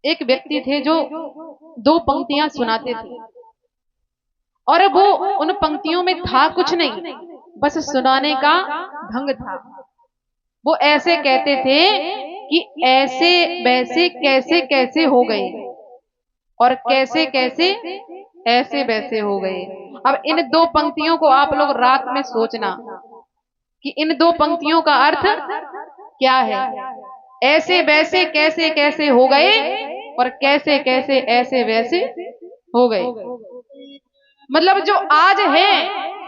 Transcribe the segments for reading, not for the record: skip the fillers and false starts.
एक व्यक्ति थे जो दो पंक्तियां सुनाते थे और वो उन पंक्तियों में था कुछ नहीं, बस सुनाने का ढंग था। वो ऐसे कहते थे कि ऐसे वैसे कैसे कैसे हो गए और कैसे कैसे ऐसे वैसे हो गए। अब इन दो पंक्तियों को आप लोग रात में सोचना कि इन दो पंक्तियों का अर्थ क्या है। ऐसे वैसे कैसे कैसे हो गए और कैसे कैसे ऐसे वैसे हो गए। मतलब जो आज है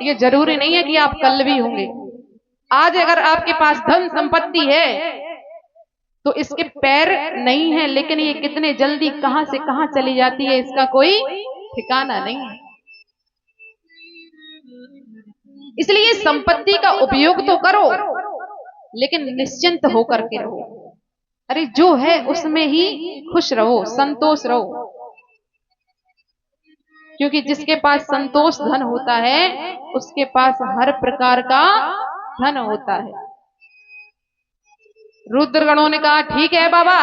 ये जरूरी नहीं है कि आप कल भी होंगे। आज अगर आपके पास धन संपत्ति है तो इसके पैर नहीं है, लेकिन ये कितने जल्दी कहां से कहां चली जाती है इसका कोई ठिकाना नहीं है। इसलिए संपत्ति का उपयोग तो करो लेकिन निश्चिंत होकर के रहो। अरे जो है उसमें ही खुश रहो, संतोष रहो, क्योंकि जिसके पास संतोष धन होता है उसके पास हर प्रकार का धन होता है। रुद्रगणों ने कहा ठीक है बाबा,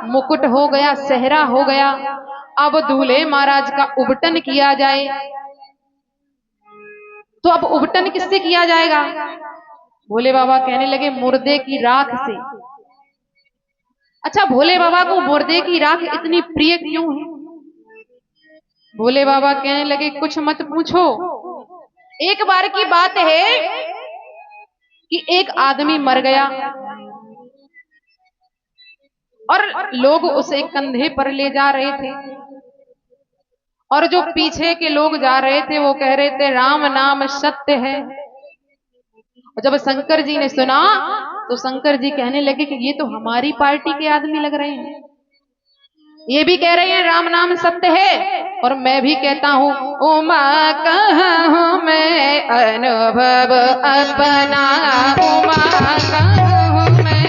मुकुट हो गया, सेहरा हो गया, अब दूल्हे महाराज का उबटन किया जाए। तो अब उबटन किससे किया जाएगा? भोले बाबा कहने लगे मुर्दे की राख से। अच्छा, भोले बाबा को मुर्दे की राख इतनी प्रिय क्यों है? भोले बाबा कहने लगे कुछ मत पूछो। एक बार की बात है कि एक आदमी मर गया और लोग उसे कंधे पर ले जा रहे थे और जो पीछे के लोग जा रहे थे वो कह रहे थे राम नाम सत्य है। और जब शंकर जी ने सुना तो शंकर जी कहने लगे कि ये तो हमारी पार्टी के आदमी लग रहे हैं, ये भी कह रहे हैं राम नाम सत्य है और मैं भी कहता हूं उमा कहूं मैं अनुभव अपना, उमा कहूं मैं।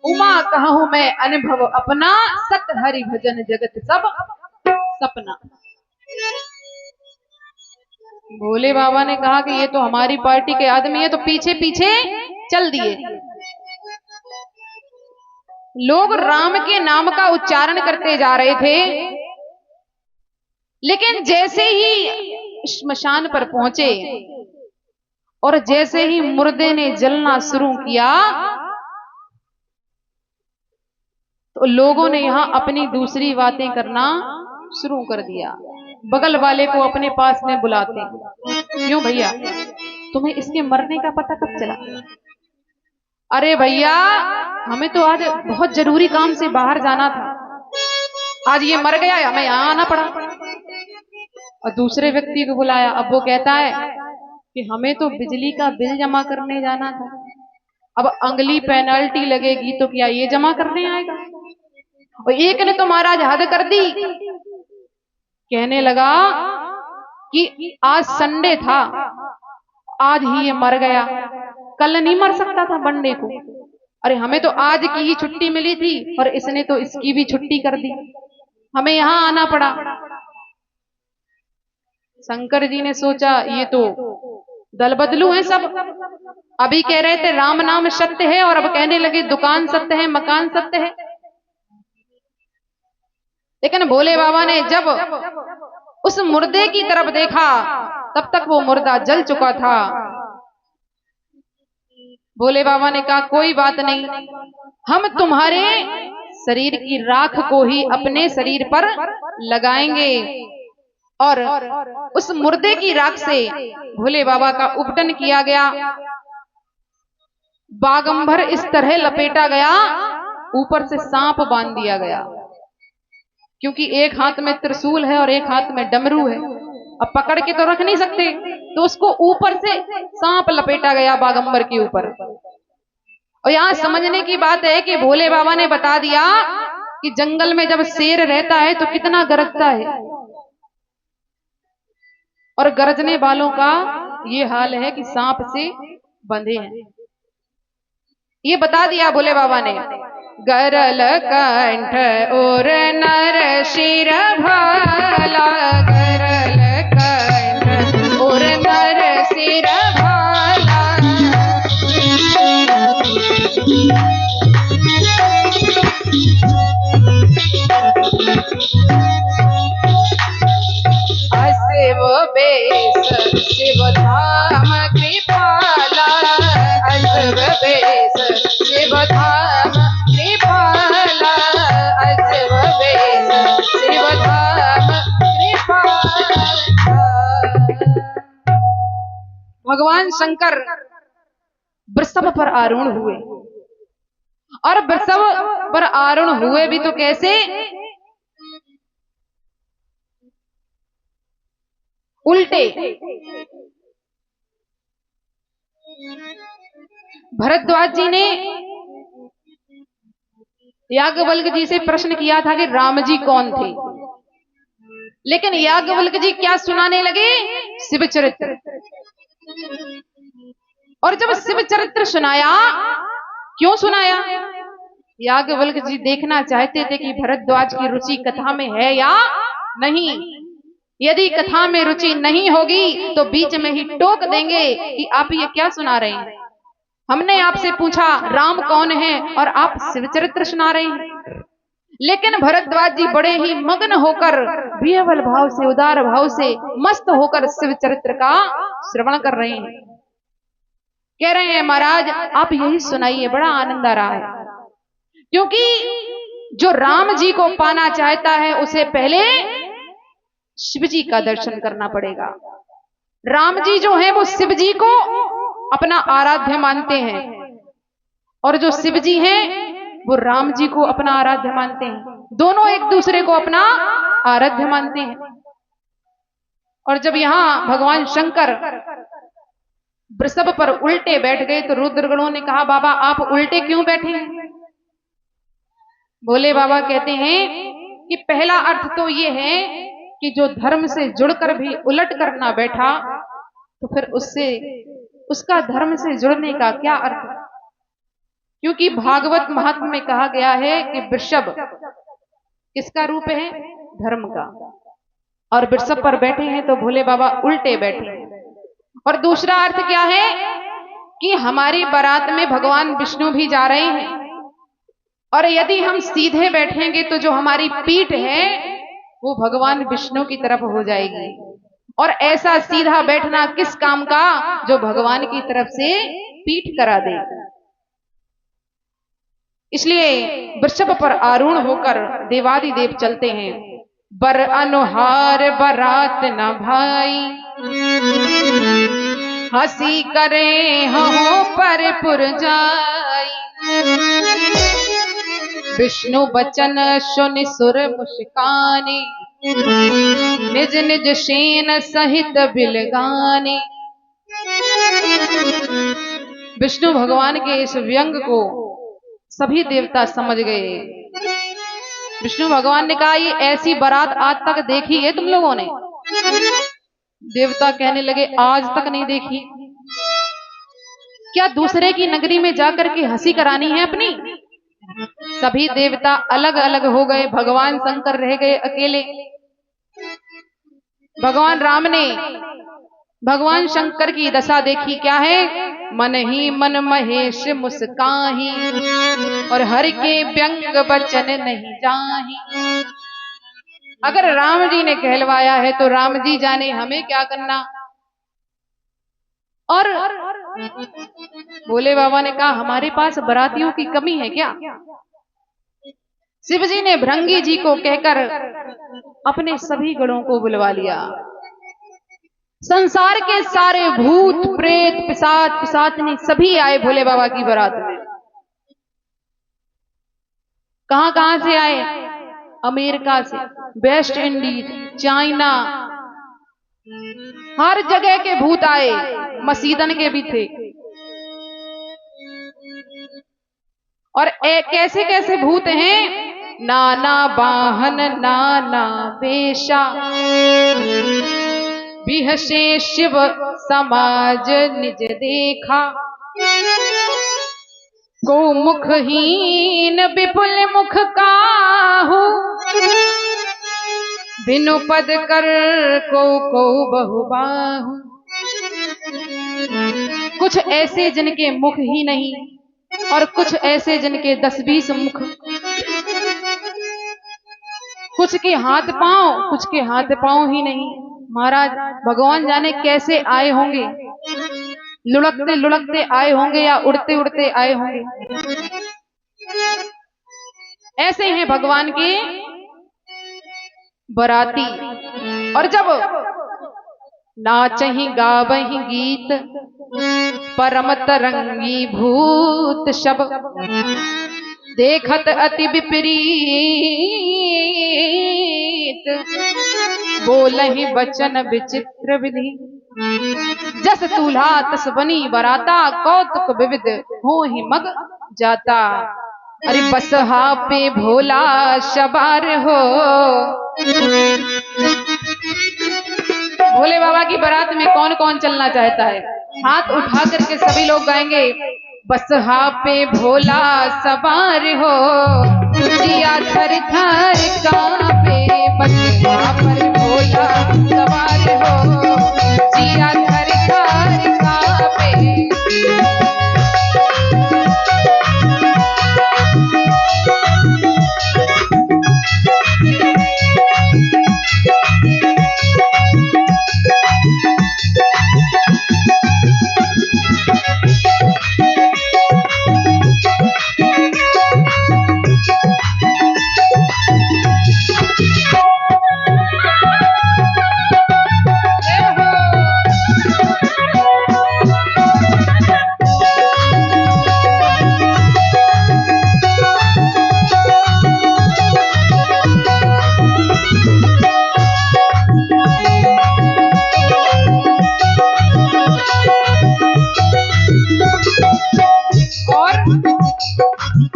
उमा कहूं मैं अनुभव अपना, सत हरि भजन जगत सब सपना। भोले बाबा ने कहा कि ये तो हमारी पार्टी के आदमी है, तो पीछे पीछे चल दिए। लोग राम के नाम का उच्चारण करते जा रहे थे, लेकिन जैसे ही श्मशान पर पहुंचे और जैसे ही मुर्दे ने जलना शुरू किया तो लोगों ने यहां अपनी दूसरी बातें करना शुरू कर दिया। बगल वाले को अपने पास में बुलाते, क्यों भैया तुम्हें इसके मरने का पता कब चला? अरे भैया हमें तो आज बहुत जरूरी काम से बाहर जाना था, आज ये मर गया, हमें यहां आना पड़ा। और दूसरे व्यक्ति को बुलाया, अब वो कहता है कि हमें तो बिजली का बिल जमा करने जाना था, अब अगली पेनल्टी लगेगी तो क्या ये जमा करने आएगा? और एक ने तो महाराज हद कर दी, कहने लगा कि आज संडे था, आज ही ये मर गया, कल नहीं मर सकता था मंडे को। अरे हमें तो आज की ही छुट्टी मिली थी और इसने तो इसकी भी छुट्टी कर दी, हमें यहां आना पड़ा। शंकर जी ने सोचा ये तो दल बदलू है सब, अभी कह रहे थे राम नाम सत्य है और अब कहने लगे दुकान सत्य है, मकान सत्य है। लेकिन भोले बाबा ने जब उस मुर्दे की तरफ देखा तब तक वो मुर्दा जल चुका था। भोले बाबा ने कहा कोई बात नहीं, हम तुम्हारे शरीर की राख को ही अपने शरीर पर लगाएंगे। और उस मुर्दे की राख से भोले बाबा का उपटन किया गया। बागंबर इस तरह लपेटा गया, ऊपर से सांप बांध दिया गया, क्योंकि एक हाथ में त्रिशूल है और एक हाथ में डमरू है, अब पकड़ के तो रख नहीं सकते, तो उसको ऊपर से सांप लपेटा गया बागंबर के ऊपर। और यहां समझने की बात है कि भोले बाबा ने बता दिया कि जंगल में जब शेर रहता है तो कितना गरजता है, और गरजने वालों का ये हाल है कि सांप से बंधे हैं। ये बता दिया भोले बाबा ने। गरल कंठ और नर शिर भाला, भगवान शंकर वृषभ पर आरूढ़ हुए। और वृषभ पर आरूढ़ हुए भी तो कैसे? उल्टे। भरद्वाज जी ने याज्ञवल्क्य जी से प्रश्न किया था कि राम जी कौन थे, लेकिन याज्ञवल्क्य जी क्या सुनाने लगे? शिव चरित्र। और जब शिव चरित्र सुनाया, क्यों सुनाया? याज्ञवल्क्य जी देखना चाहते थे कि भरद्वाज की रुचि कथा में है या नहीं। यदि कथा में रुचि नहीं होगी तो बीच में ही टोक देंगे कि आप ये क्या सुना रहे हैं। हमने आपसे पूछा राम कौन है और आप शिव चरित्र सुना रहे हैं। लेकिन भरद्वाज जी बड़े ही मग्न होकर, विह्वल भाव से, उदार भाव से मस्त होकर शिव चरित्र का श्रवण कर रहे हैं। कह रहे हैं महाराज आप यही सुनाइए, बड़ा आनंद आ रहा है। क्योंकि जो राम जी को पाना चाहता है उसे पहले शिव जी का दर्शन करना पड़ेगा। राम जी जो है वो शिव जी को अपना आराध्य मानते हैं, और जो शिव जी हैं वो राम जी को अपना आराध्य मानते हैं। दोनों एक दूसरे को अपना आराध्य मानते हैं। और जब यहां भगवान शंकर वृषभ पर उल्टे बैठ गए तो रुद्रगणों ने कहा बाबा आप उल्टे क्यों बैठे हैं? भोले बाबा कहते हैं कि पहला अर्थ तो ये है कि जो धर्म से जुड़कर भी उलट कर ना बैठा तो फिर उसका धर्म से जुड़ने का क्या अर्थ? क्योंकि भागवत महात्म्य में कहा गया है कि वृषभ किसका रूप है? धर्म का। और वृषभ पर बैठे हैं तो भोले बाबा उल्टे बैठे हैं। और दूसरा अर्थ क्या है कि हमारी बारात में भगवान विष्णु भी जा रहे हैं, और यदि हम सीधे बैठेंगे तो जो हमारी पीठ है वो भगवान विष्णु की तरफ हो जाएगी। और ऐसा सीधा बैठना किस काम का जो भगवान की तरफ से पीठ करा दे। इसलिए वृषभ पर आरूढ़ होकर देवादिदेव चलते हैं। बर अनुहार बरात न भाई, हंसी करे हो पर पुर जाई। विष्णु बचन सुनि सुर मुस्काने, निज निज सेन सहित बिलगाने। विष्णु भगवान के इस व्यंग को सभी देवता समझ गए। विष्णु भगवान ने कहा ये ऐसी बारात आज तक देखी है तुम लोगों ने? देवता कहने लगे आज तक नहीं देखी। क्या दूसरे की नगरी में जाकर के हंसी करानी है अपनी? सभी देवता अलग अलग हो गए, भगवान शंकर रह गए अकेले। भगवान राम ने भगवान शंकर की दशा देखी, क्या है? मन ही मन महेश मुस्काही, और हर के व्यंग बचन नहीं जाही। अगर राम जी ने कहलवाया है तो राम जी जाने हमें क्या करना। और भोले बाबा ने कहा हमारे पास बरातियों की कमी है क्या? शिव जी ने भृंगी जी को कहकर अपने सभी गणों को बुलवा लिया। संसार के सारे भूत प्रेत पिशाच पिशाचनी सभी आए भोले बाबा की बारात में। कहां से आए? अमेरिका से, वेस्ट इंडीज, चाइना, हर जगह के भूत आए, मसीदन के भी थे। और कैसे कैसे भूत हैं? नाना वाहन नाना वेशा, बिहसे शिव समाज निज देखा। को मुखहीन विपुल मुख काहू, बिनु पद कर को बहुबाहु। कुछ ऐसे जिनके मुख ही नहीं, और कुछ ऐसे जिनके 10-20 मुख। कुछ के हाथ पांव, कुछ के हाथ पांव ही नहीं। महाराज भगवान जाने कैसे आए होंगे, लुढ़कते लुढ़कते आए होंगे या उड़ते उड़ते आए होंगे। ऐसे हैं भगवान के बराती। और जब नाचहि गावहि गीत परम तरंगी भूत शब, देखत अति विपरीत बोलहि बचन विचित्र विधि। जस दूल्हा तस बनी बराता, कौतुक विविध होहि मग जाता। अरे बसहा पे भोला सवार हो, भोले बाबा की बारात में कौन कौन चलना चाहता है? हाथ उठा करके सभी लोग गाएंगे, बसहा पे भोला सवार हो, जिया थर थर कांपे। बसहा पर भोला सवार हो, जिया थर थर कांपे।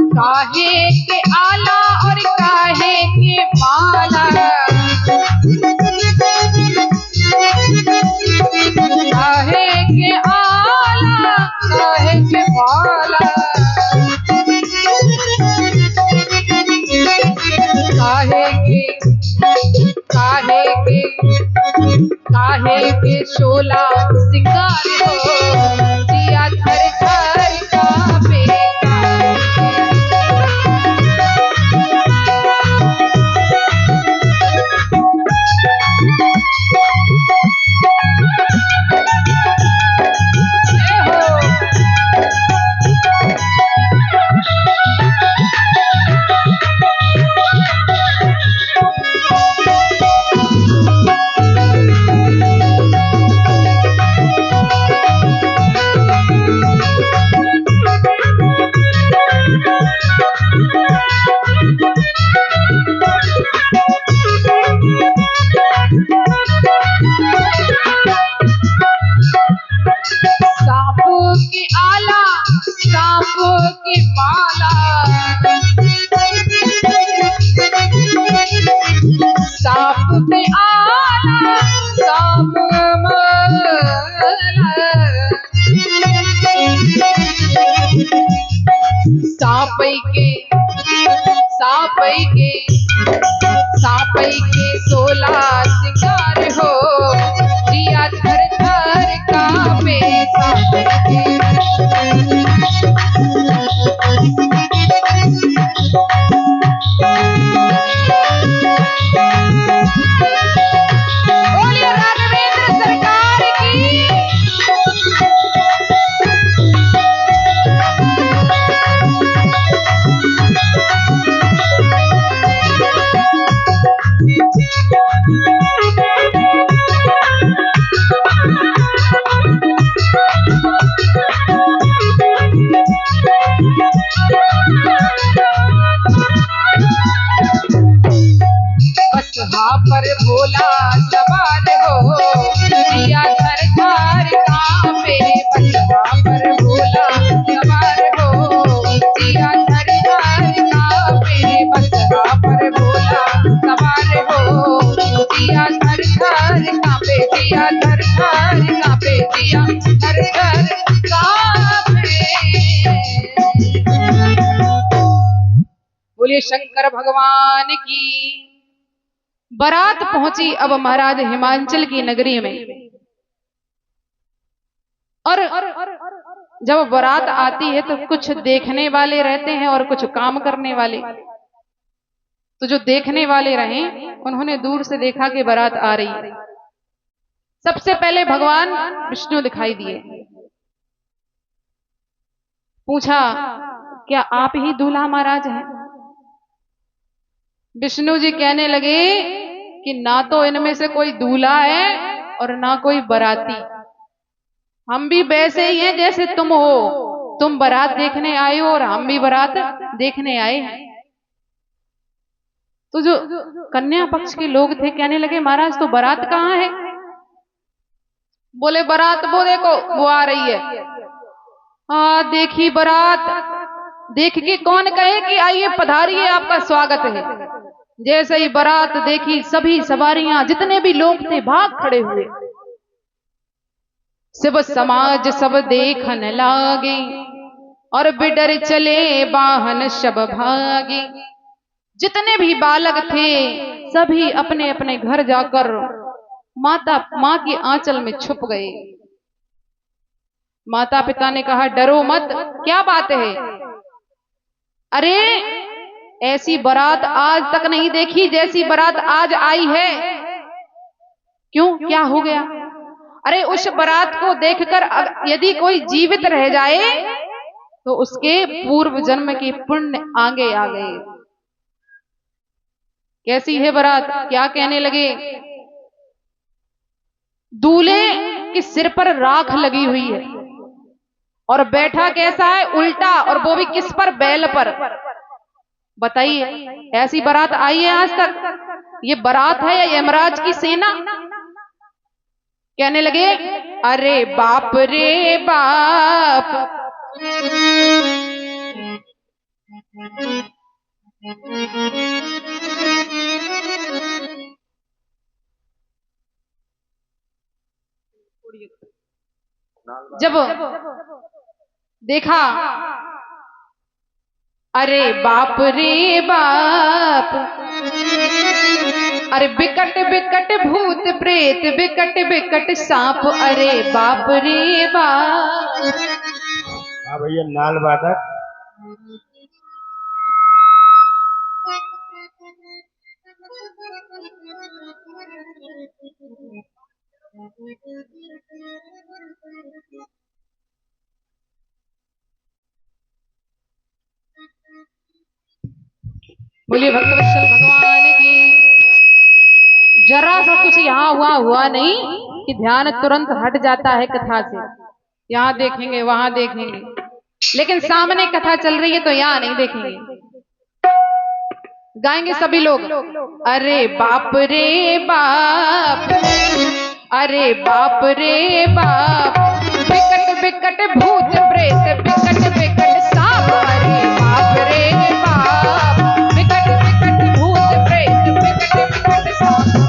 काहे के आला और काहे के माला, काहे के आला काहे के माला, काहे के शोला सिंगार हो, जिया थर थर कांपे। सांपों की आला सांपों की माला, सांप पे आला सांप माला, सांपई के सोला सिंगार हो, जिया थर थर कांपे। सांपई के बोलिए राघवेंद्र सरकार की। बसहा पर भोला सवार हो, जिया थर थर कांपे। बसहा पर भोला सवार हो, जिया थर थर कांपे। बसहा पर भोला सवार हो, जिया थर थर कांपे। जिया थर थर कांपे, जिया थर थर कांपे। बोलिए शंकर भगवान की। बारात पहुंची अब महाराज हिमांचल की नगरी में, और जब बारात आती है तो कुछ देखने वाले रहते हैं और कुछ काम करने वाले। तो जो देखने वाले रहे उन्होंने दूर से देखा कि बारात आ रही है। सबसे पहले भगवान विष्णु दिखाई दिए। पूछा, क्या आप ही दूल्हा महाराज हैं? विष्णु जी कहने लगे कि ना तो इनमें से कोई दूल्हा है और ना कोई बाराती। हम भी वैसे ही हैं जैसे तुम हो, तुम बारात देखने आए हो और हम भी बारात देखने आए हैं। तो जो कन्या पक्ष के लोग थे कहने लगे महाराज तो बारात कहाँ है? बोले बारात वो देखो वो आ रही है। हाँ देखी बारात, देख के कौन कहे कि आइए पधारिए आपका स्वागत है। जैसे ही बारात देखी सभी सवारियां जितने भी लोग थे भाग खड़े हुए। सब समाज सब देखन लागे और बिडर चले वाहन शब भागे। जितने भी बालक थे सभी अपने अपने घर जाकर माँ की आंचल में छुप गए। माता पिता ने कहा डरो मत, क्या बात है? अरे ऐसी बारात आज तक नहीं देखी जैसी बारात आज आई है। क्यों, क्या हो गया? अरे उस बारात को देखकर यदि कोई जीवित रह जाए तो उसके पूर्व जन्म के पुण्य आगे आ गए। कैसी है बारात? क्या कहने लगे? दूल्हे के सिर पर राख लगी हुई है और बैठा कैसा है? उल्टा, और वो भी किस पर? बैल पर। बताइए ऐसी बारात आई है आज तक? ये बारात है या यमराज की सेना? कहने लगे अरे बाप रे बाप, जब देखा अरे बाप रे बाप, अरे बिकट बिकट भूत प्रेत बिकट बिकट सांप, अरे बाप रे बाप। हाँ भैया नाल वादक। बोलिए भक्तवत्सल भगवान की। जरा सा कुछ यहाँ हुआ नहीं कि ध्यान तुरंत हट जाता है कथा से। यहाँ देखेंगे वहां देखेंगे, लेकिन सामने कथा चल रही है तो यहाँ नहीं देखेंगे। गाएंगे सभी लोग अरे बाप रे बाप, अरे बाप रे बाप, बिकट बिकट भूत प्रेत बिकट बिकट सांप, अरे बाप रे बाप, बिकट बिकट भूत प्रेत बिकट बिकट सांप।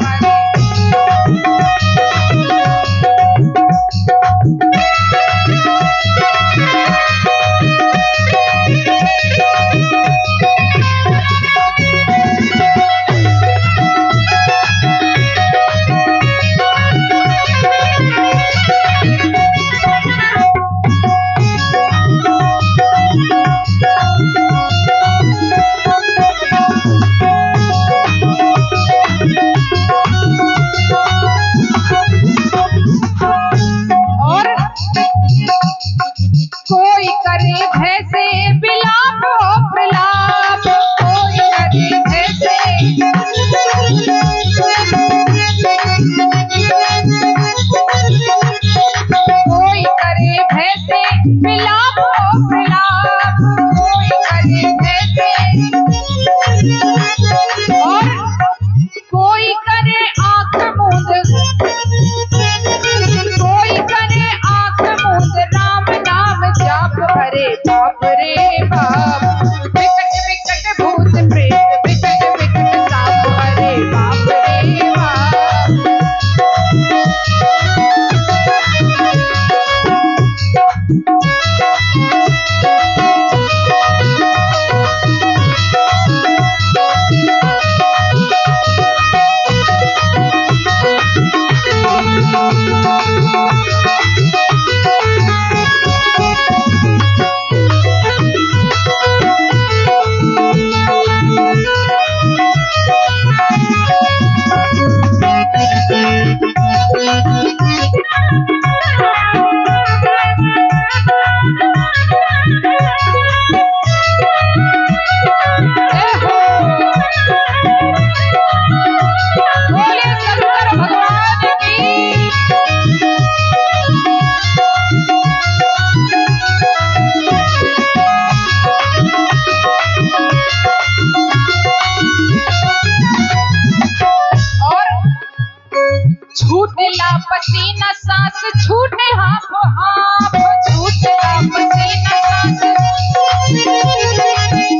छूटेला पसीना सांस छूटे हाथ हाथ, छूटेला पसीना सांस,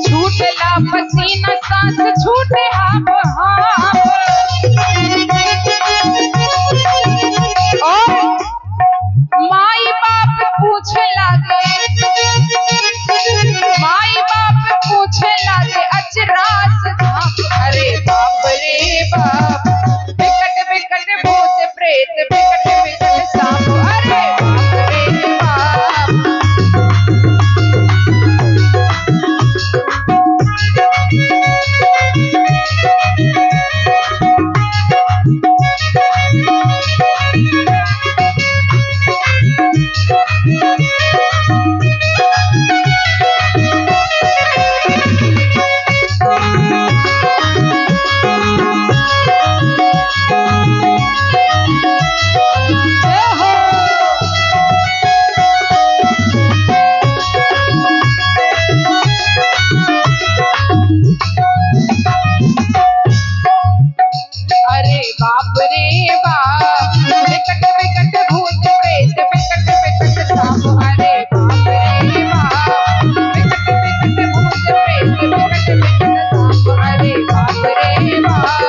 छूटेला पसीना सांस छूटे हाथ हाथ। माई बाप पूछे लागे, माई बाप पूछे लागे अचरास झांप। अरे बाप रे बाप, विकट विकट भूत प्रेत विकट विकट सांप। अरे बाप रे बाप, अरे बाप रे बाप, विकट विकट भूत प्रेत विकट विकट सांप। अरे बाप रे बाप, विकट विकट भूत प्रेत विकट विकट सांप। अरे बाप रे बाप,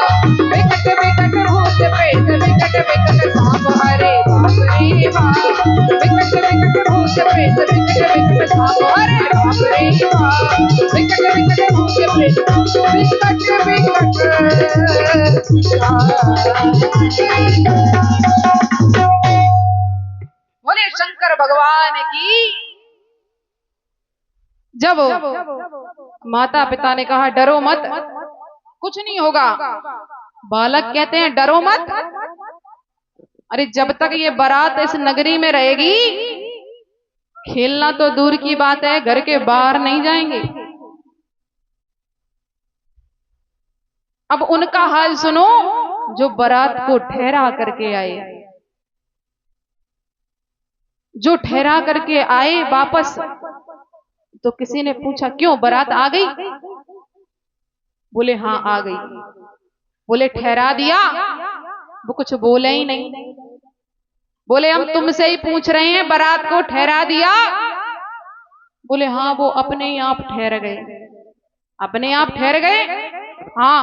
विकट विकट भूत प्रेत विकट विकट सांप। अरे बाप रे बाप, विकट विकट भूत प्रेत विकट विकट सांप। अरे बाप रे बाप, विकट विकट भूत प्रेत विकट विकट। बोले शंकर भगवान की। जब माता पिता ने कहा डरो मत, कुछ नहीं होगा, बालक कहते हैं डरो मत। अरे जब तक ये बारात इस नगरी में रहेगी, खेलना तो दूर की बात है, घर के बाहर नहीं जाएंगे। अब उनका हाल सुनो, जो बारात को ठहरा करके आए, जो ठहरा करके आए वापस। तो किसी ने पूछा क्यों बारात आ गई? बोले हाँ आ गई। बोले ठहरा दिया? वो कुछ बोले ही नहीं। बोले हम तुमसे ही पूछ रहे हैं, बारात को ठहरा दिया? बोले हाँ वो अपने आप ठहर गए। अपने आप ठहर गए? हाँ।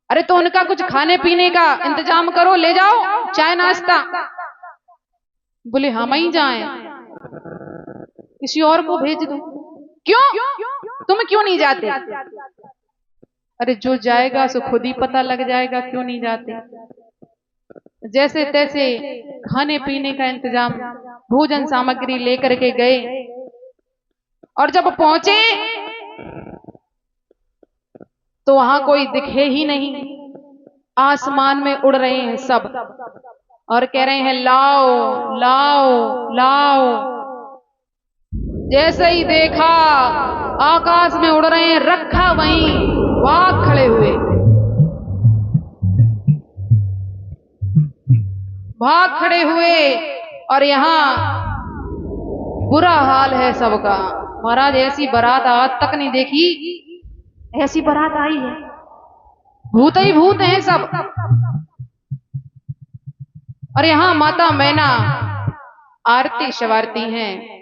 अरे तो उनका कुछ खाने पीने का इंतजाम करो, ले जाओ चाय नाश्ता। बोले हम ही जाएं, किसी और को भेज दो। क्यों? तुम क्यों नहीं जाते? अरे जो जाएगा सो खुद ही पता लग जाएगा, क्यों नहीं जाते। जैसे तैसे खाने पीने का इंतजाम, भोजन सामग्री लेकर के गए। और जब पहुंचे तो वहां कोई दिखे ही नहीं। आसमान में उड़ रहे हैं सब और कह रहे हैं लाओ लाओ लाओ। जैसे ही देखा आकाश में उड़ रहे हैं, रखा वहीं वाग खड़े हुए, भाग खड़े हुए। और यहाँ बुरा हाल है सबका। महाराज ऐसी बारात आज तक नहीं देखी, ऐसी बारात आई है, भूत ही भूत हैं सब। और यहाँ माता मैना आरती शवारती हैं।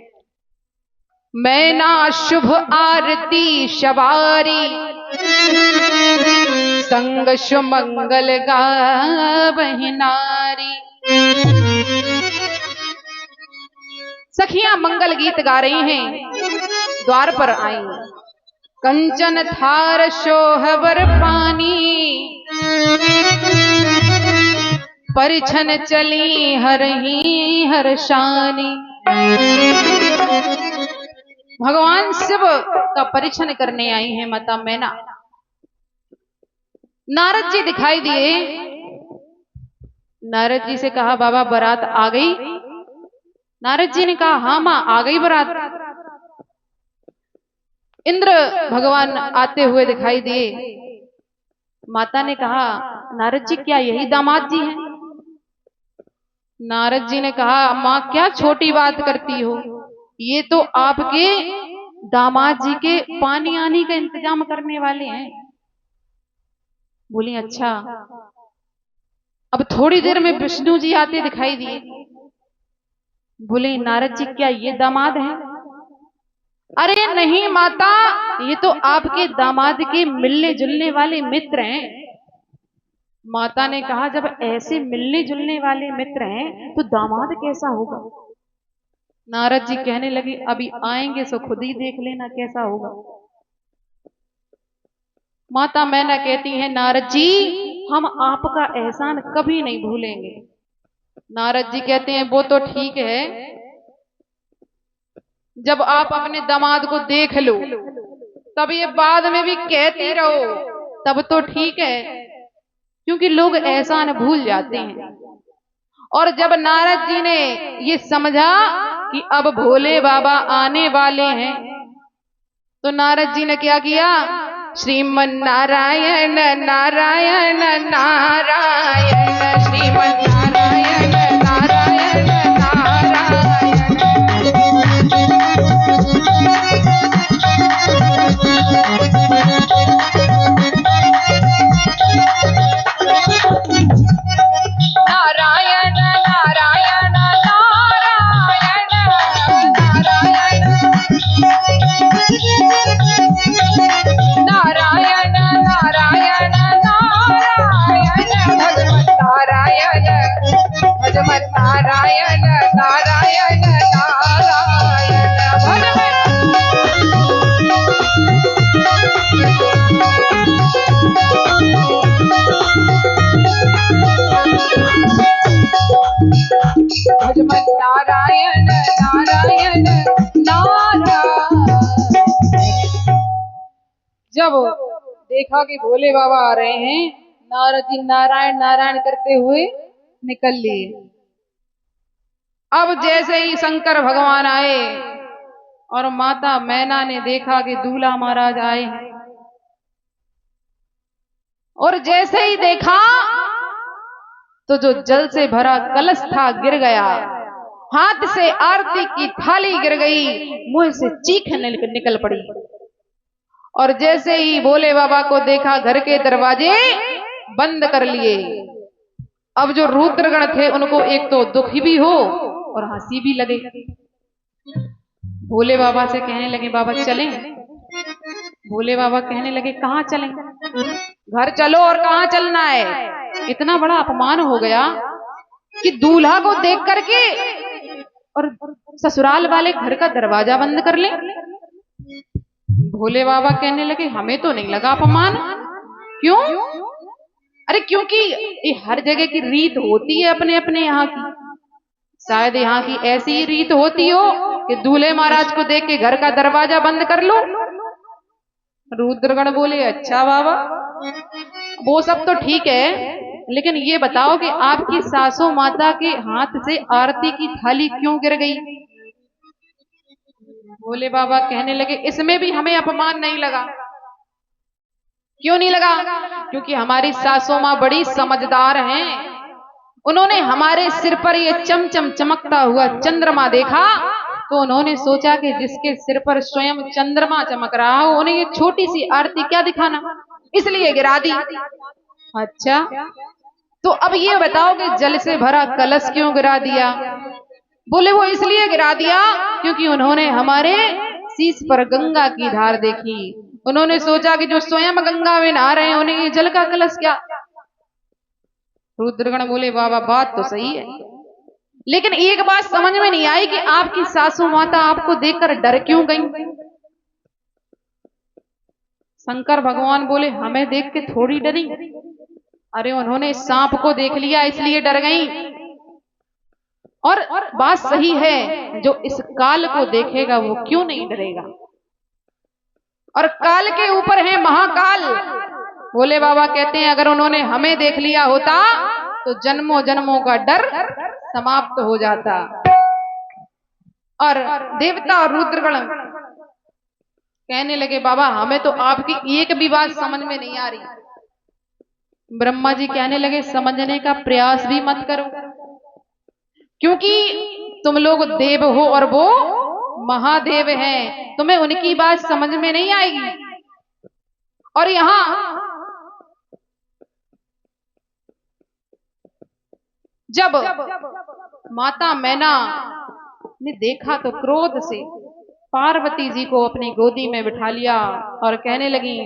मैना शुभ आरती शवारी, संग सुमंगल गावहि नारी। सखियां मंगल गीत गा रही हैं, द्वार पर आई। कंचन थार शोहबर पानी, परिछन चली हरही हर्षानी। भगवान शिव का परिछन करने आई हैं माता मैना। नारद जी दिखाई दिए। नारद जी से कहा बाबा बारात आ गई? नारद जी ने कहा हाँ मां आ गई बारात। इंद्र भगवान आते हुए दिखाई दिए। माता ने कहा नारद जी क्या यही दामाद जी हैं? नारद जी ने कहा मां क्या छोटी बात करती हो, ये तो आपके दामाद जी के पानी आने का इंतजाम करने वाले हैं। बोली अच्छा। अब थोड़ी देर में विष्णु जी आते दिखाई दिए। बोले नारद जी क्या ये दामाद है? अरे नहीं माता, ये तो आपके दामाद के मिलने जुलने वाले मित्र हैं। माता ने कहा जब ऐसे मिलने जुलने वाले मित्र हैं तो दामाद कैसा होगा? नारद जी कहने लगे अभी आएंगे सो खुद ही देख लेना कैसा होगा। माता मैना कहती है नारद जी हम आपका एहसान कभी नहीं भूलेंगे। नारद जी कहते हैं वो तो ठीक है, जब आप अपने दामाद को देख लो तब ये बाद में भी कहती रहो तब तो ठीक है, क्योंकि लोग एहसान भूल जाते हैं। और जब नारद जी ने ये समझा कि अब भोले बाबा आने वाले हैं तो नारद जी ने क्या किया? श्रीमन नारायण नारायण नारायण श्रीमन नारायण नारायण नारायण नारायण नारायण नारायण नारायण। जब देखा कि भोले बाबा आ रहे हैं, नारद जी नारायण नारायण करते हुए निकल लिए। अब जैसे ही शंकर भगवान आए और माता मैना ने देखा कि दूल्हा महाराज आए हैं, और जैसे ही देखा तो जो जल से भरा कलश था गिर गया, हाथ से आरती की थाली गिर गई, मुंह से चीख निकल पड़ी। और जैसे ही भोले बाबा को देखा घर के दरवाजे बंद कर लिए। अब जो रुद्रगण थे उनको एक तो दुख भी हो और हंसी भी लगे। भोले बाबा से कहने लगे बाबा चलें? भोले बाबा कहने लगे कहाँ चलें? घर चलो। और कहाँ चलना है? इतना बड़ा अपमान हो गया कि दूल्हा को देख करके और ससुराल वाले घर का दरवाजा बंद कर ले। भोले बाबा कहने लगे हमें तो नहीं लगा अपमान। क्यों? अरे क्योंकि ये हर जगह की रीत होती है अपने अपने यहाँ की, शायद यहाँ की ऐसी ही रीत होती हो कि दूल्हे महाराज को देख के घर का दरवाजा बंद कर लो। रुद्रगण बोले अच्छा बाबा वो सब तो ठीक है, लेकिन ये बताओ कि आपकी सासू माता के हाथ से आरती की थाली क्यों गिर गई? भोले बाबा कहने लगे इसमें भी हमें अपमान नहीं लगा। क्यों नहीं लगा? क्योंकि हमारी सासू माँ बड़ी समझदार हैं। उन्होंने हमारे सिर पर ये चमचम चमकता हुआ चंद्रमा देखा तो उन्होंने सोचा कि जिसके सिर पर स्वयं चंद्रमा चमक रहा हो उन्हें ये छोटी सी आरती क्या दिखाना, इसलिए गिरा दी। अच्छा तो अब ये बताओ कि जल से भरा कलश क्यों गिरा दिया? बोले वो इसलिए गिरा दिया क्योंकि उन्होंने हमारे शीश पर गंगा की धार देखी। उन्होंने सोचा कि जो स्वयं गंगा में नहा रहे हैं उन्हें ये जल का कलश क्या। रुद्रगण बोले बाबा बात तो सही है, लेकिन एक बात समझ में नहीं आई कि आपकी सासू माता आपको देखकर डर क्यों गई? शंकर भगवान बोले हमें देख के थोड़ी डरी, अरे उन्होंने सांप को देख लिया इसलिए डर गई। और बात सही है, जो इस काल को देखेगा वो क्यों नहीं डरेगा। और काल के ऊपर है महाकाल। भोले बाबा कहते हैं अगर उन्होंने हमें देख लिया होता तो जन्मों जन्मों का डर समाप्त हो जाता। और देवता और रुद्रगण कहने लगे बाबा हमें तो आपकी एक भी बात समझ में नहीं आ रही। ब्रह्मा जी कहने लगे समझने का प्रयास भी मत करो, क्योंकि तुम लोग देव हो और वो महादेव हैं, तुम्हें उनकी बात समझ में नहीं आएगी। और यहां जब माता मैना ने देखा तो क्रोध से पार्वती जी को अपनी गोदी में बिठा लिया और कहने लगी,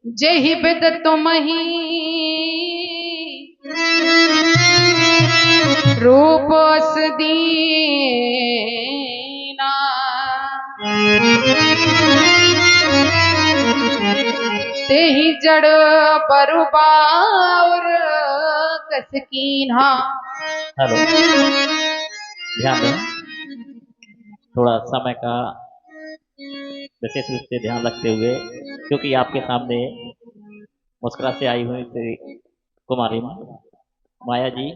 जय ही बिद तुम ही रूप दीना, ते ही जड़ बरुबार कसकीना। हेलो, ध्यान दें, थोड़ा समय का विशेष रूप से ध्यान रखते हुए, क्योंकि आपके सामने मुस्कुरा से आई हुई श्री कुमारी माया जी,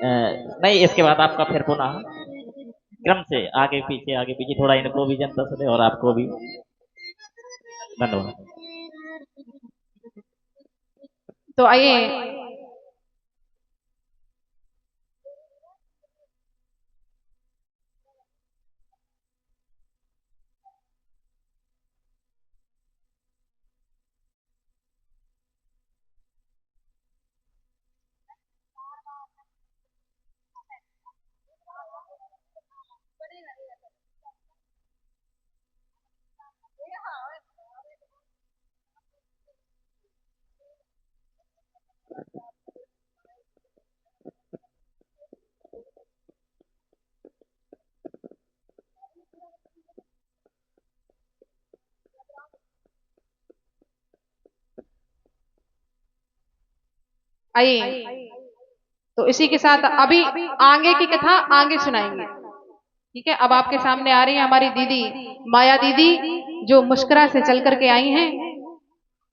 नहीं, इसके बाद आपका फिर पुनः क्रम से आगे पीछे थोड़ा इनको भी जनता सुने और आपको भी धन्यवाद। तो आइए आइए तो इसी के साथ अभी आगे की कथा आगे सुनाएंगे। ठीक है, अब आपके सामने आ रही है हमारी दीदी माया दीदी, जो मुस्कुरा से चल करके आई हैं।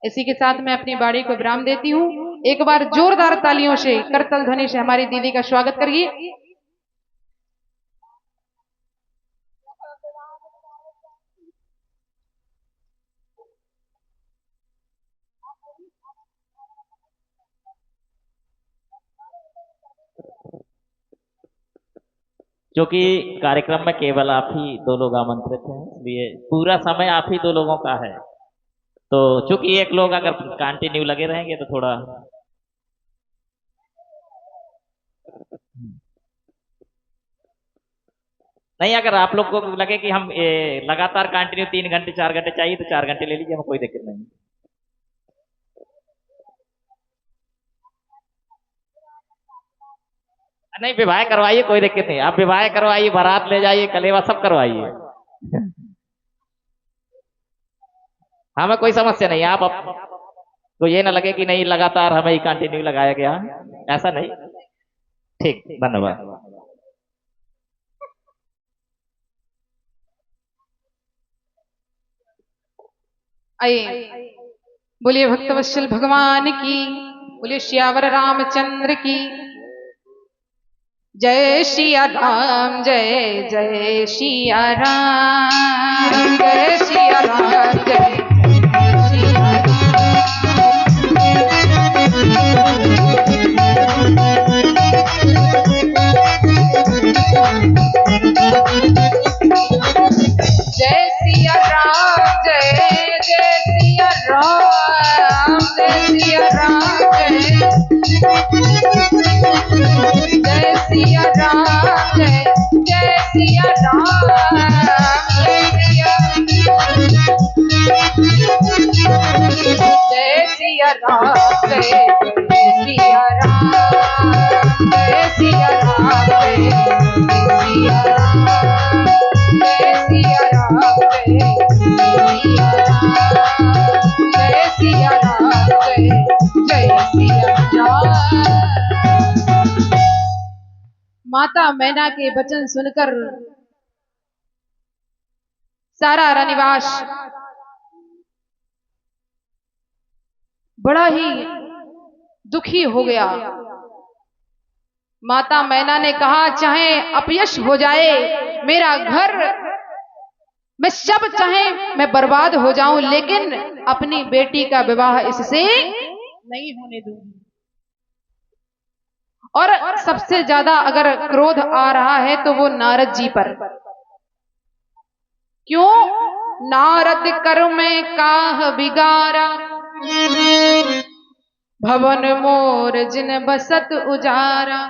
इसी के साथ मैं अपनी बाड़ी को विराम देती हूँ। एक बार जोरदार तालियों से, करतल ध्वनि से हमारी दीदी का स्वागत करिए। क्योंकि कार्यक्रम में केवल आप ही दो लोग आमंत्रित हैं, इसलिए पूरा समय आप ही दो लोगों का है। तो चूंकि एक लोग अगर कंटिन्यू लगे रहेंगे तो थोड़ा नहीं, अगर आप लोग को लगे कि हम लगातार कंटिन्यू 3 घंटे 4 घंटे चाहिए तो 4 घंटे ले लीजिए, हमें कोई दिक्कत नहीं। नहीं, विवाह करवाइए, कोई दिक्कत नहीं, आप विवाह करवाइए, बारात ले जाइए, कलेवा सब करवाइए। हमें कोई समस्या नहीं, आप तो ये ना लगे कि नहीं लगातार हमें ही कंटिन्यू लगाया गया, ऐसा नहीं। ठीक, धन्यवाद। आइए बोलिए भक्तवत्सल भगवान की, बोलिए श्यावर रामचंद्र की जय। सिया राम जय जय सिया राम, जय सिया राम जय सिया जय सिया राम जय जय सिया राम, जय सिया राम जय सिया राम जय सिया राम, जय सिया राम जय सिया राम, जय सिया राम जय सिया राम, जय सिया राम जय सिया राम, जय सिया राम। माता मैना के वचन सुनकर सारा रनिवास बड़ा ही दुखी हो गया। माता मैना ने कहा, चाहे अपयश हो जाए मेरा घर, मैं सब चाहे मैं बर्बाद हो जाऊं, लेकिन अपनी बेटी का विवाह इससे नहीं होने दूंगी। और सबसे ज्यादा अगर क्रोध आ रहा है तो वो नारद जी पर। क्यों? नारद कर में काह बिगारा, भवन मोर जिन बसत उजारा,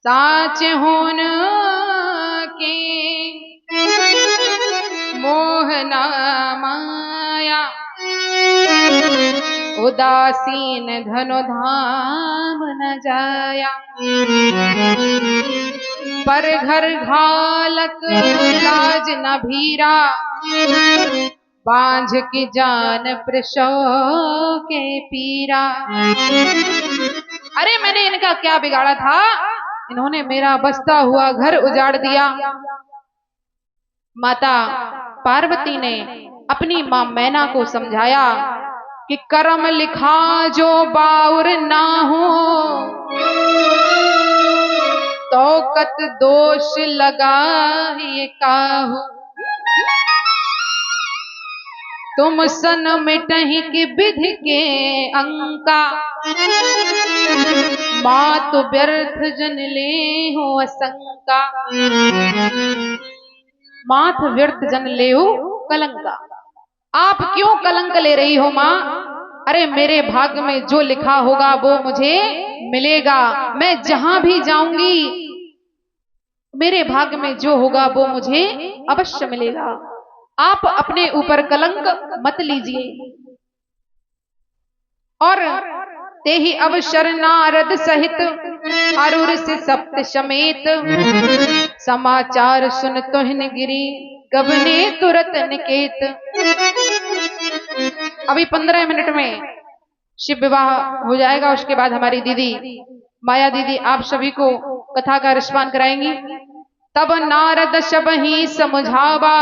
साच होन के मोहना माया, उदासीन धनु धाम न जाया। पर घर घालक लाज न भीरा, बांझ की जान प्रसव के पीरा। अरे मैंने इनका क्या बिगाड़ा था, इन्होंने मेरा बसता हुआ घर उजाड़ दिया। माता पार्वती ने अपनी मां मैना को समझाया कि कर्म लिखा जो बाउर ना हो, तो कत दोष लगा ये काहू। तुम सन मिटहि कि विधि के अंका, मात व्यर्थ जन ले हो असंका। मात व्यर्थ जन ले हो कलंका। आप क्यों कलंक ले रही हो मां? अरे मेरे भाग्य में जो लिखा होगा वो मुझे मिलेगा। मैं जहां भी जाऊंगी मेरे भाग्य में जो होगा वो मुझे अवश्य मिलेगा। आप अपने ऊपर कलंक मत लीजिए। और ते ही अवसर नारद सहित अरुर से सप्त समेत, समाचार सुन तोहिन गिरी गबने तुरत निकेत। अभी 15 मिनट में शिव विवाह हो जाएगा। उसके बाद हमारी दीदी माया दीदी आप सभी को कथा का रिस्पान कराएंगी। तब नारद सब ही समझावा,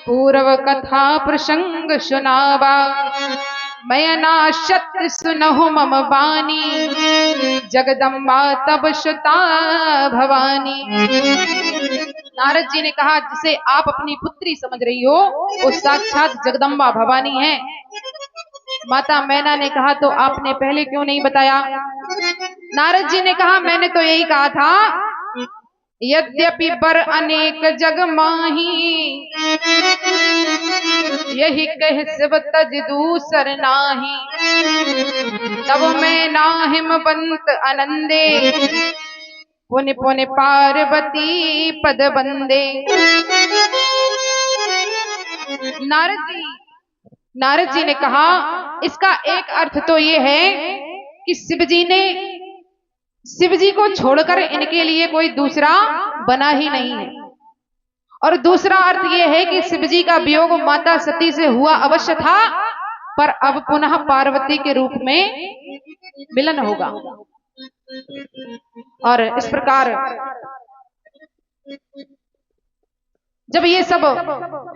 पूर्व कथा प्रसंग सुनावा। मैना सत्य सुनहु मम बानी, जगदम्बा तब सुता भवानी। नारद जी ने कहा जिसे आप अपनी पुत्री समझ रही हो वो साक्षात जगदम्बा भवानी है। माता मैना ने कहा तो आपने पहले क्यों नहीं बताया? नारद जी ने कहा मैंने तो यही कहा था, यद्यपि बर अनेक जग माही, यही कह शिव तज दूसर नाही। तब मैं नाहिम बंत आनंदे, पुनि पुनि पार्वती पद बंदे। नारद जी ने कहा इसका एक अर्थ तो ये है कि शिव जी को छोड़कर इनके लिए कोई दूसरा बना ही नहीं है। और दूसरा अर्थ यह है कि शिव जी का वियोग माता सती से हुआ अवश्य था, पर अब पुनः पार्वती के रूप में मिलन होगा। और इस प्रकार जब ये सब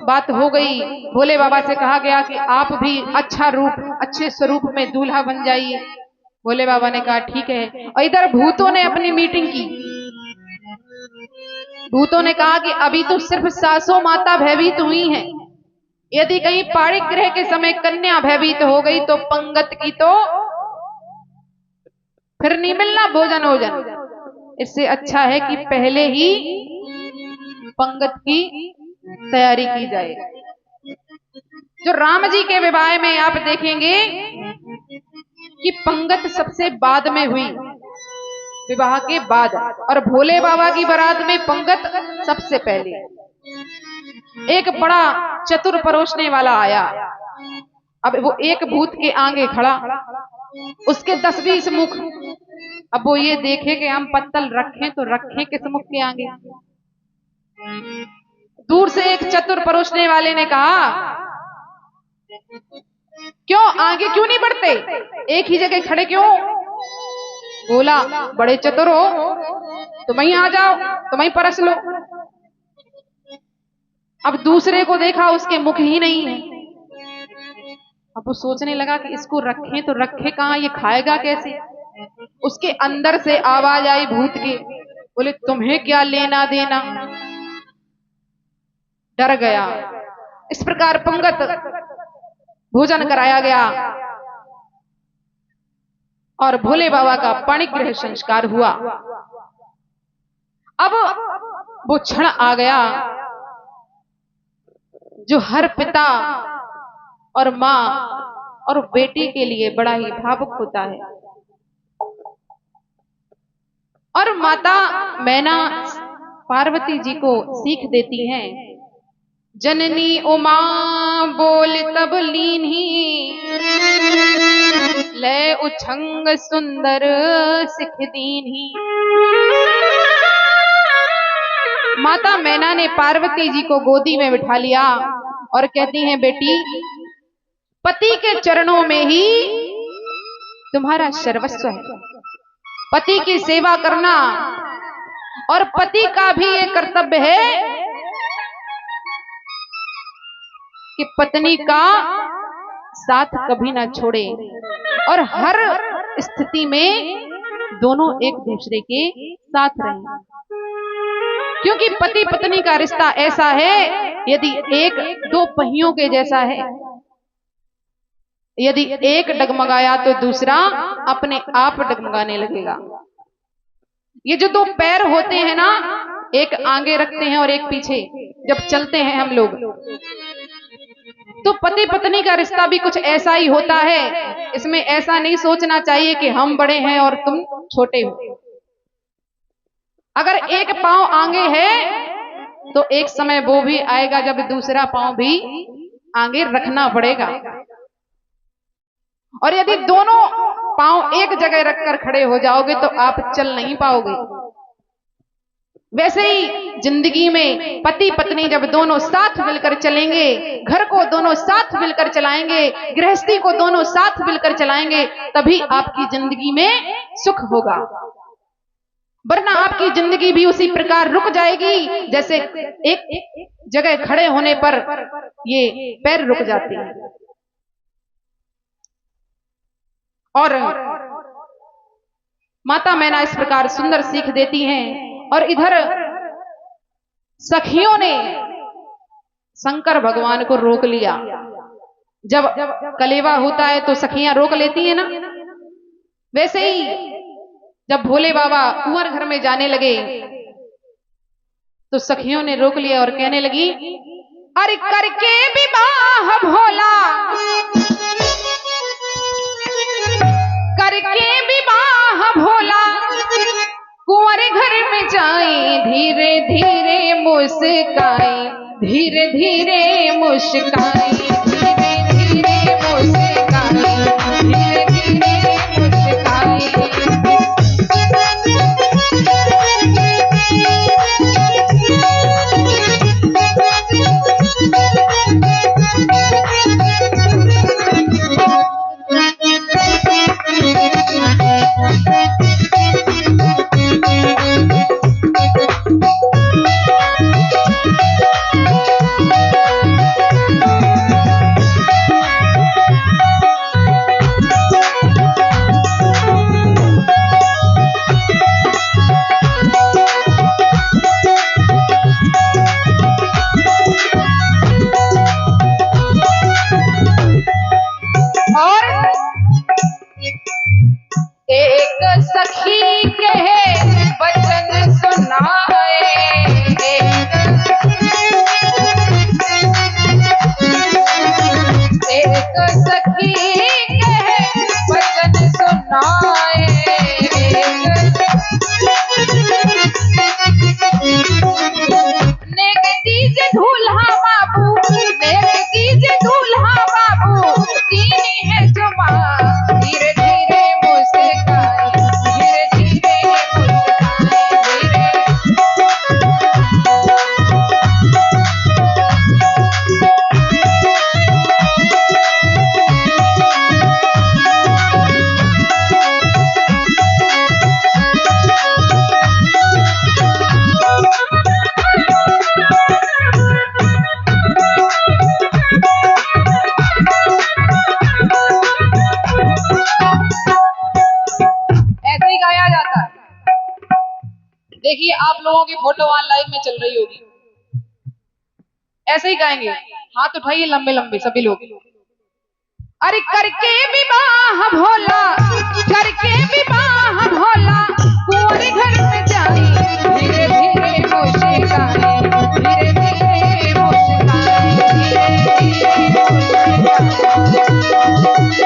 बात हो गई, भोले बाबा से कहा गया कि आप भी अच्छा रूप अच्छे स्वरूप में दूल्हा बन जाइए। भोले बाबा ने कहा ठीक है। और इधर भूतों ने अपनी मीटिंग की। भूतों ने कहा कि अभी तो सिर्फ सासों माता भयभीत हुई हैं, यदि कहीं पाणिग्रह के समय कन्या भयभीत हो गई तो पंगत की तो फिर नहीं मिलना भोजन भोजन। इससे अच्छा है कि पहले ही पंगत की तैयारी की जाए। जो राम जी के विवाह में आप देखेंगे कि पंगत सबसे बाद में हुई, विवाह के बाद, और भोले बाबा की बारात में पंगत सबसे पहले। एक बड़ा चतुर परोसने वाला आया। अब वो एक भूत के आगे खड़ा, उसके 10-20 मुख। अब वो ये देखे कि हम पत्तल रखें तो रखें किस मुख के आगे। दूर से एक चतुर परोसने वाले ने कहा क्यों आगे क्यों नहीं बढ़ते, एक ही जगह खड़े क्यों? बोला बड़े चतुर हो, तुम ही आ जाओ, तुम ही परस लो। अब दूसरे को देखा उसके मुख ही नहीं है। अब वो सोचने लगा कि इसको रखें तो रखे कहां, ये खाएगा कैसे? उसके अंदर से आवाज आई भूत की, बोले तुम्हें क्या लेना देना। डर गया। इस प्रकार पंगत भोजन कराया गया और भोले बाबा का पाणिग्रह संस्कार हुआ। अब वो क्षण आ गया जो हर पिता और मां और बेटी के लिए बड़ा ही भावुक होता है। और माता मैना पार्वती जी को सीख देती हैं, जननी उमा बोल तब लीन्ही, ले उछंग सुंदर सिख दीन्ही। माता मैना ने पार्वती जी को गोदी में बिठा लिया और कहती हैं, बेटी पति के चरणों में ही तुम्हारा सर्वस्व है। पति की सेवा करना, और पति का भी ये कर्तव्य है कि पत्नी का साथ कभी ना छोड़े, और हर स्थिति में दोनों एक दूसरे के साथ रहें। क्योंकि पति पत्नी का रिश्ता ऐसा है, यदि एक दो पहियों के जैसा है। यदि एक डगमगाया तो दूसरा अपने आप डगमगाने लगेगा। ये जो दो पैर होते हैं ना, एक आगे रखते हैं और एक पीछे, जब चलते हैं हम लोग, तो पति पत्नी का रिश्ता भी कुछ ऐसा ही होता है। इसमें ऐसा नहीं सोचना चाहिए कि हम बड़े हैं और तुम छोटे हो। अगर एक पांव आगे है तो एक समय वो भी आएगा जब दूसरा पांव भी आगे रखना पड़ेगा। और यदि दोनों पांव एक जगह रखकर खड़े हो जाओगे तो आप चल नहीं पाओगे। वैसे ही जिंदगी में पति पत्नी जब दोनों साथ मिलकर चलेंगे, घर को दोनों साथ मिलकर चलाएंगे, गृहस्थी को दोनों साथ मिलकर चलाएंगे, तभी आपकी जिंदगी में सुख होगा। वरना आपकी जिंदगी भी उसी प्रकार रुक जाएगी जैसे एक जगह खड़े होने पर ये पैर रुक जाते हैं। और माता मैना इस प्रकार सुंदर सीख देती हैं। और इधर सखियों ने शंकर भगवान को रोक लिया। जब कलेवा होता है तो सखियां रोक लेती हैं ना, वैसे ही जब भोले बाबा कुंवर घर में जाने लगे तो सखियों ने रोक लिया और कहने लगी, अरे करके विवाह भोला, करके विवाह भोला, कुंवर घर में जाए, धीरे धीरे मुस्काए, धीरे धीरे मुस्काए, धीरे धीरे मुस्काए, धीरे धीरे मुस्काए। देखिए आप लोगों की फोटो वहां लाइव में चल रही होगी, ऐसे ही गाएंगे, हाथ उठाइए लंबे लंबे सभी लोग। अरे करके विवाह भोला, करके विवाह भोला, कुंवर घर में जाए, धीरे धीरे मुस्काए, धीरे धीरे मुस्काए, धीरे धीरे मुस्काए।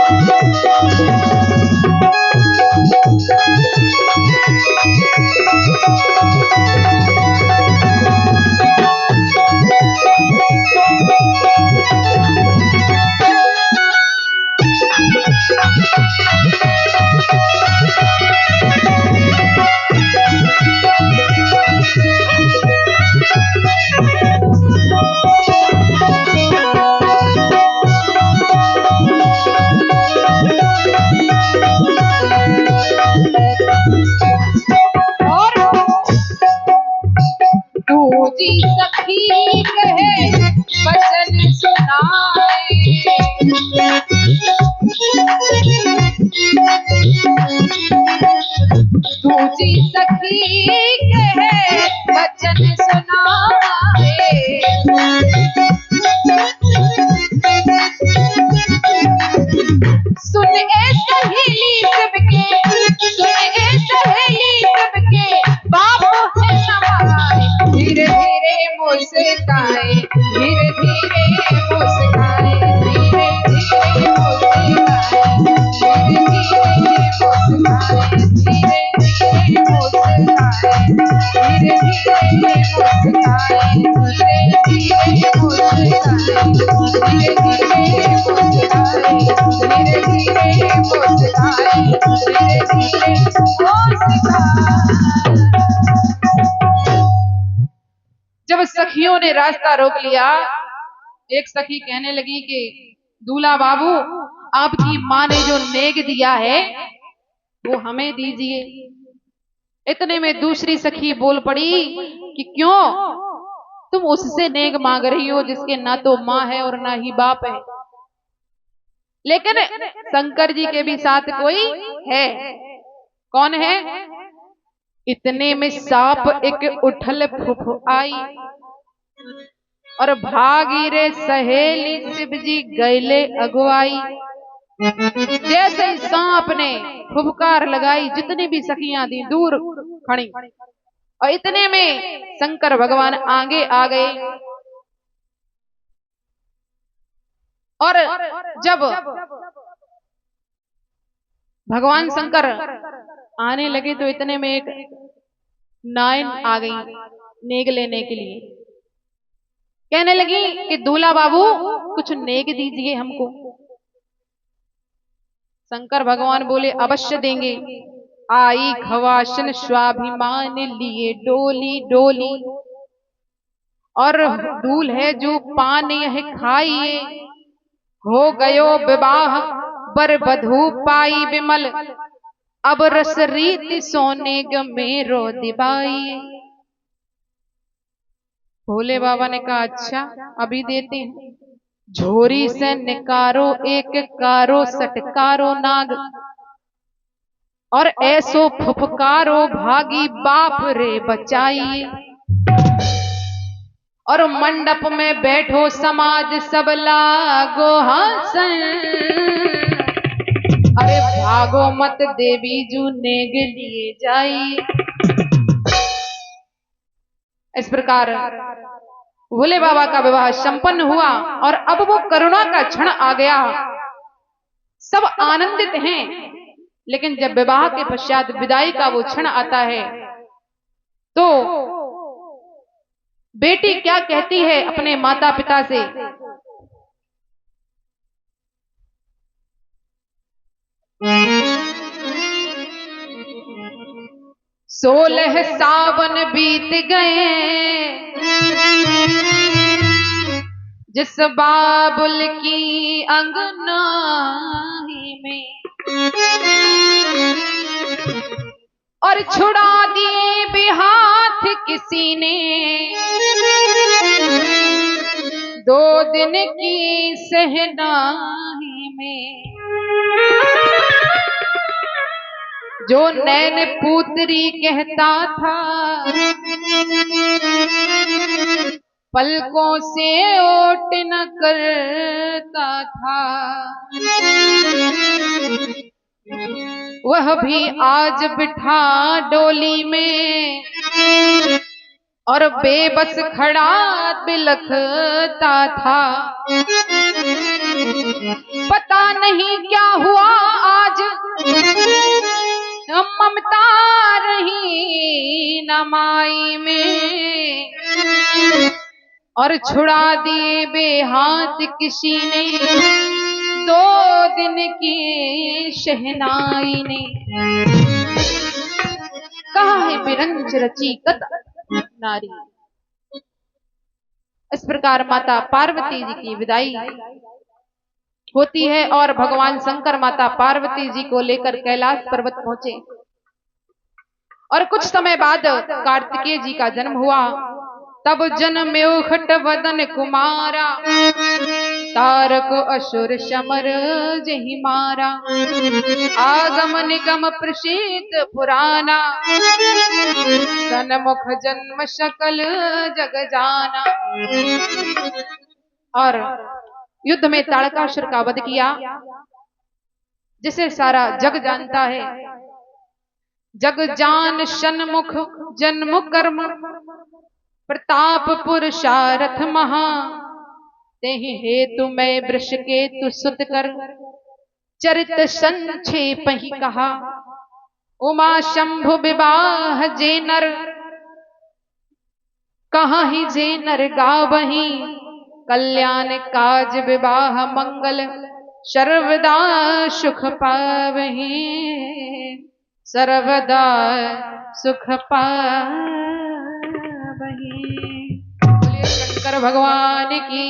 दूजी सखी कहे वचन सुनाए, सुन ए सहेली सबके, सुन ए सहेली सबके बाप है हमारे, धीरे धीरे मुस्काए, धीरे धीरे मुस्काए, धीरे धीरे मुस्काए, धीरे धीरे मुस्काए, धीरे धीरे मुस्काए, धीरे धीरे मुस्काए, धीरे धीरे मुस्काए, धीरे धीरे मुस्काए, धीरे धीरे मुस्काए, धीरे धीरे मुस्काए। जब सखियों ने रास्ता रोक लिया, एक सखी कहने लगी कि दूल्हा बाबू, आपकी माँ ने जो नेग दिया है वो हमें दीजिए। इतने में दूसरी सखी बोल पड़ी कि क्यों, तुम उससे नेग मांग रही हो जिसके ना तो माँ है और ना ही बाप है। लेकिन शंकर जी के भी साथ कोई है। कौन है? इतने में सांप एक उठल फुफ आई और भागी रे सहेली शिवजी गैले अगुवाई। जैसे ही सांप ने फुफकार लगाई, जितनी भी सखियां थी दूर खड़ी, और इतने में शंकर भगवान आगे आ गए। और जब भगवान शंकर आने लगे तो इतने में एक नाइन आ गई नेग लेने के लिए। कहने लगी कि दूल्हा बाबू कुछ नेग दीजिए हमको। शंकर भगवान बोले अवश्य देंगे। आई खवाशन स्वाभिमान लिए डोली डोली, और दूल है जो पान यह खाइए, हो गयो विवाह बर बधू पाई विमल, अब रस रीति सोने मेरो दिवाई। भोले बाबा ने कहा अच्छा अभी देते हैं। झोरी से निकारो एक कारो सटकारो नाग, और ऐसो फुफकारो भागी बाप रे बचाइए। और मंडप में बैठो समाज सब लागो हंसन, अरे भागो मत देवी जू नेग लिए जाई। इस प्रकार भोले बाबा का विवाह संपन्न हुआ और अब वो करुणा का क्षण आ गया। सब आनंदित हैं, लेकिन जब विवाह के पश्चात विदाई का वो क्षण आता है तो बेटी क्या कहती है अपने माता पिता से? सोलह सावन बीत गए जिस बाबुल की अंगनाई में, और छुड़ा दिए भी हाथ किसी ने, 2 दिन की सहनाई में। जो नैन पुत्री कहता था पलकों से ओट न करता था, वह भी आज बिठा डोली में, और बेबस खड़ा बिलखता था। पता नहीं क्या हुआ आज ममता रही न माई में, और छुड़ा दिए बेहाथ किसी ने, 2 दिन की शहनाई ने। कहा है बिरंज रची कत नारी। इस प्रकार माता पार्वती जी की विदाई होती है और भगवान शंकर माता पार्वती जी को लेकर कैलाश पर्वत पहुंचे। और कुछ समय बाद कार्तिकेय जी का जन्म हुआ। तब जन्म्यो खट वदन कुमारा, तारक असुर समर जहि मारा, आगम निगम प्रसिद्ध पुराना, सन्मुख जन्म सकल जग जाना। और युद्ध में तारकासुर का वध किया, जिसे सारा जग जानता है। जग जान सन्मुख जन्म कर्म, प्रताप पुरुषारथ महा, तेहि हेतु मैं वृष केतु सुत कर, चरित संक्षेप ही कहा। उमा शंभु विवाह जे नर, कहाँ ही जे नर गावहीं, कल्याण काज विवाह मंगल, सर्वदा सुख पावहीं, सर्वदा सुख पावहीं। बोलिए शंकर भगवान की,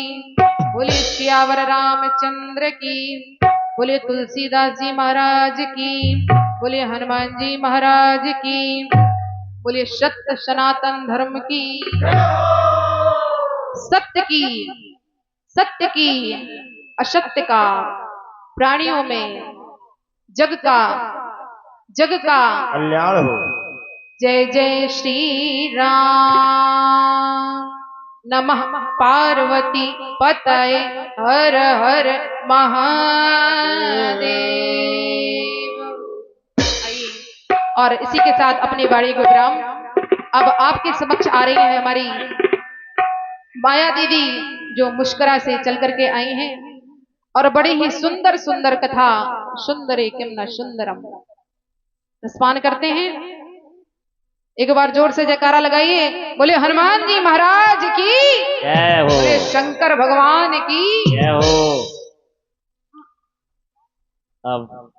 बोलिए सियावर रामचंद्र की, बोलिए तुलसीदास जी महाराज की, बोलिए हनुमान जी महाराज की, बोलिए सत्य सनातन धर्म की, सत्य की असत्य का, प्राणियों में जग का कल्याण हो। जय जय श्री राम। नमः पार्वती पतये हर हर महादेव। आइए, और इसी के साथ अपनी वाणी को विराम। अब आपके समक्ष आ रही है हमारी माया दीदी, जो मुस्कुरा से चल करके आई हैं और बड़ी ही सुंदर सुंदर कथा, सुंदरे किम न सुंदरम, स्मरण करते हैं। एक बार जोर से जयकारा लगाइए, बोले हनुमान जी महाराज की जय हो, बोले शंकर भगवान की जय हो। अब